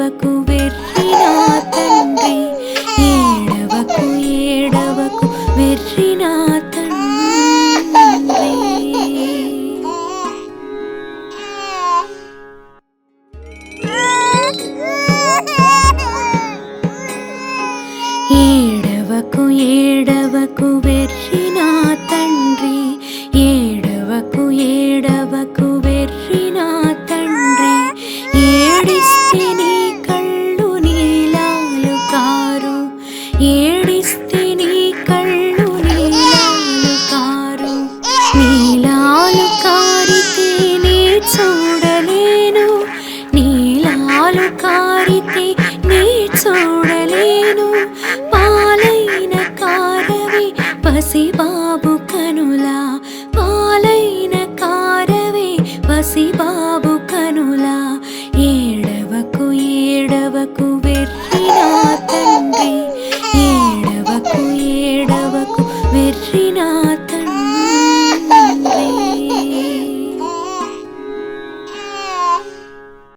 ఏడవకు వెర్రి నా తండ్రి, ఏడవకు ఏడవకు వెర్రి నా తండ్రి. ఏడవకు ఏడవకు వెర్రి నా తండ్రి, ఏడవకు ఏడవకు వెర్రి నా తండ్రి. ఏడిస్తే నీ కళ్ళు నీలాలు కారు, ఏడిస్తే నీ కళ్ళు నీలాలు కారు. నీలాలు కారితే నే చూడలేను, నీలాలు కారితే నే చూడలేను. పాలైన కారవి పసిబాబు కనులా, పాలైన కారవి పసిబాబు కనులా.